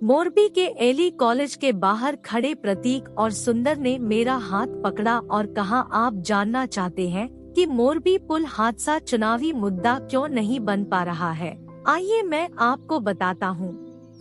मोरबी के Eli college के बाहर खड़े प्रतीक और सुंदर ने मेरा हाथ पकड़ा और कहा, आप जानना चाहते हैं कि मोरबी पुल हादसा चुनावी मुद्दा क्यों नहीं बन पा रहा है? आइए मैं आपको बताता हूँ।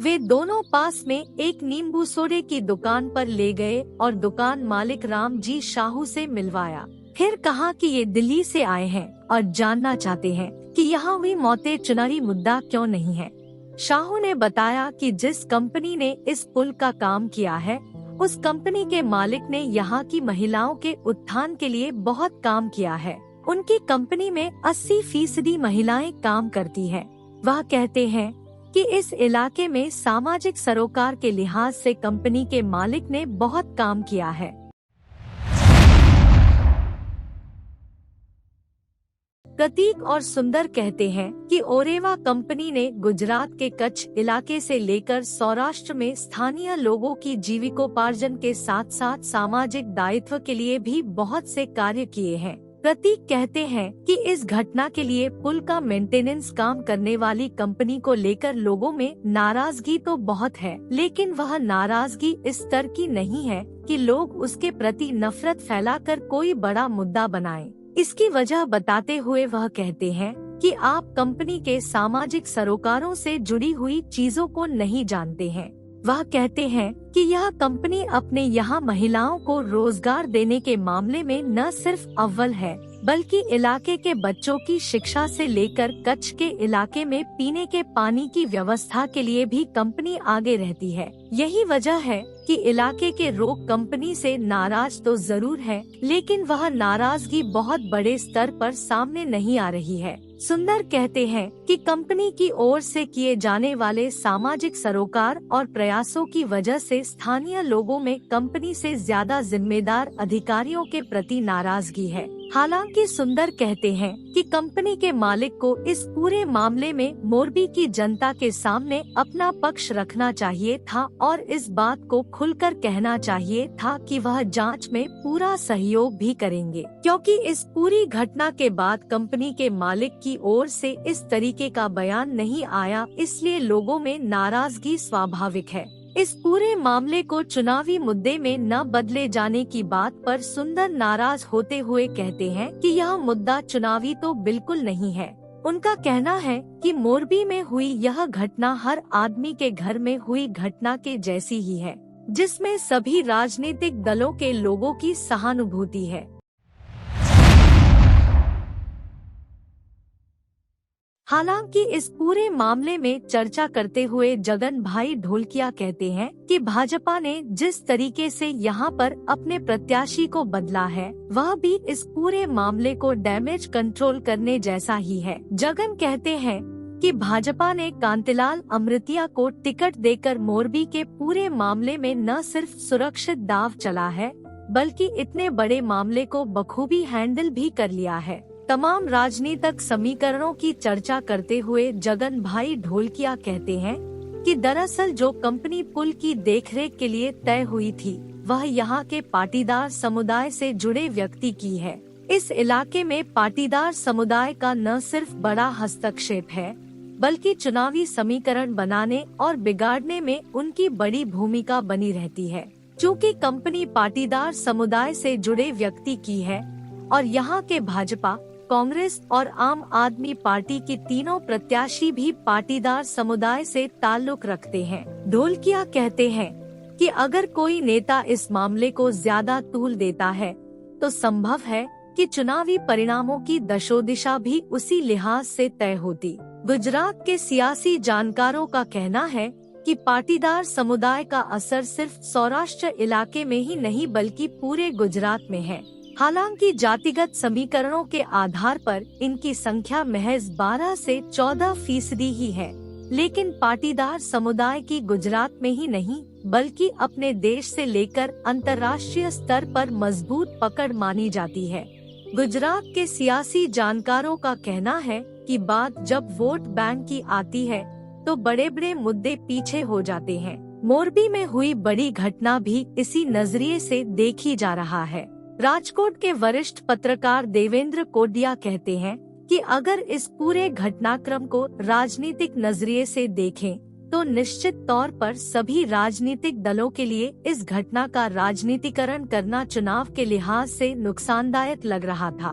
वे दोनों पास में एक नींबू सोडे की दुकान पर ले गए और दुकान मालिक राम जी शाहू से मिलवाया। फिर कहा कि ये दिल्ली से आए हैं और जानना चाहते हैं कि यहाँ हुई मौतें चुनावी मुद्दा क्यों नहीं है। शाहू ने बताया कि जिस कंपनी ने इस पुल का काम किया है, उस कंपनी के मालिक ने यहाँ की महिलाओं के उत्थान के लिए बहुत काम किया है। उनकी कंपनी में 80% महिलाएं काम करती हैं। वह कहते हैं कि इस इलाके में सामाजिक सरोकार के लिहाज से कंपनी के मालिक ने बहुत काम किया है। प्रतीक और सुंदर कहते हैं कि ओरेवा कंपनी ने गुजरात के कच्छ इलाके से लेकर सौराष्ट्र में स्थानीय लोगों की जीविकोपार्जन के साथ साथ सामाजिक दायित्व के लिए भी बहुत से कार्य किए हैं। प्रतीक कहते हैं कि इस घटना के लिए पुल का मेंटेनेंस काम करने वाली कंपनी को लेकर लोगों में नाराजगी तो बहुत है, लेकिन वह नाराजगी इस स्तर की नहीं है कि लोग उसके प्रति नफरत फैलाकर कोई बड़ा मुद्दा बनाएं। इसकी वजह बताते हुए वह कहते हैं कि आप कंपनी के सामाजिक सरोकारों से जुड़ी हुई चीजों को नहीं जानते हैं। वह कहते हैं कि यह कंपनी अपने यहाँ महिलाओं को रोजगार देने के मामले में न सिर्फ अव्वल है, बल्कि इलाके के बच्चों की शिक्षा से लेकर कच्छ के इलाके में पीने के पानी की व्यवस्था के लिए भी कंपनी आगे रहती है। यही वजह है कि इलाके के लोग कंपनी से नाराज तो जरूर है, लेकिन वह नाराजगी बहुत बड़े स्तर पर सामने नहीं आ रही है। सुंदर कहते हैं कि कंपनी की ओर से किए जाने वाले सामाजिक सरोकार और प्रयासों की वजह से स्थानीय लोगों में कंपनी से ज्यादा जिम्मेदार अधिकारियों के प्रति नाराजगी है। हालांकि सुंदर कहते हैं कि कंपनी के मालिक को इस पूरे मामले में मोरबी की जनता के सामने अपना पक्ष रखना चाहिए था और इस बात को खुलकर कहना चाहिए था कि वह जांच में पूरा सहयोग भी करेंगे, क्योंकि इस पूरी घटना के बाद कंपनी के मालिक की ओर से इस तरीके का बयान नहीं आया, इसलिए लोगों में नाराजगी स्वाभाविक है। इस पूरे मामले को चुनावी मुद्दे में न बदले जाने की बात पर सुंदर नाराज होते हुए कहते हैं कि यह मुद्दा चुनावी तो बिल्कुल नहीं है। उनका कहना है कि मोरबी में हुई यह घटना हर आदमी के घर में हुई घटना के जैसी ही है, जिसमें सभी राजनीतिक दलों के लोगों की सहानुभूति है। हालांकि इस पूरे मामले में चर्चा करते हुए जगन भाई ढोलकिया कहते हैं कि भाजपा ने जिस तरीके से यहां पर अपने प्रत्याशी को बदला है, वह भी इस पूरे मामले को डैमेज कंट्रोल करने जैसा ही है। जगन कहते हैं कि भाजपा ने कांतिलाल अमृतिया को टिकट देकर मोरबी के पूरे मामले में न सिर्फ सुरक्षित दाव चला है, बल्कि इतने बड़े मामले को बखूबी हैंडल भी कर लिया है। तमाम राजनीतिक समीकरणों की चर्चा करते हुए जगन भाई ढोलकिया कहते हैं कि दरअसल जो कंपनी पुल की देखरेख के लिए तय हुई थी, वह यहाँ के पाटीदार समुदाय से जुड़े व्यक्ति की है। इस इलाके में पाटीदार समुदाय का न सिर्फ बड़ा हस्तक्षेप है, बल्कि चुनावी समीकरण बनाने और बिगाड़ने में उनकी बड़ी भूमिका बनी रहती है। चूँकि कंपनी पाटीदार समुदाय से जुड़े व्यक्ति की है और यहाँ के भाजपा, कांग्रेस और आम आदमी पार्टी की तीनों प्रत्याशी भी पाटीदार समुदाय से ताल्लुक रखते हैं। ढोलकिया कहते हैं कि अगर कोई नेता इस मामले को ज्यादा तूल देता है, तो संभव है कि चुनावी परिणामों की दशोदिशा भी उसी लिहाज से तय होती। गुजरात के सियासी जानकारों का कहना है कि पाटीदार समुदाय का असर सिर्फ सौराष्ट्र इलाके में ही नहीं बल्कि पूरे गुजरात में है। हालांकि जातिगत समीकरणों के आधार पर इनकी संख्या महज 12 से 14% ही है, लेकिन पाटीदार समुदाय की गुजरात में ही नहीं बल्कि अपने देश से लेकर अंतर्राष्ट्रीय स्तर पर मजबूत पकड़ मानी जाती है। गुजरात के सियासी जानकारों का कहना है कि बात जब वोट बैंक की आती है तो बड़े बड़े मुद्दे पीछे हो जाते हैं। मोरबी में हुई बड़ी घटना भी इसी नजरिए से देखी जा रहा है। राजकोट के वरिष्ठ पत्रकार देवेंद्र कोडिया कहते हैं कि अगर इस पूरे घटनाक्रम को राजनीतिक नजरिए से देखें तो निश्चित तौर पर सभी राजनीतिक दलों के लिए इस घटना का राजनीतिकरण करना चुनाव के लिहाज से नुकसानदायक लग रहा था।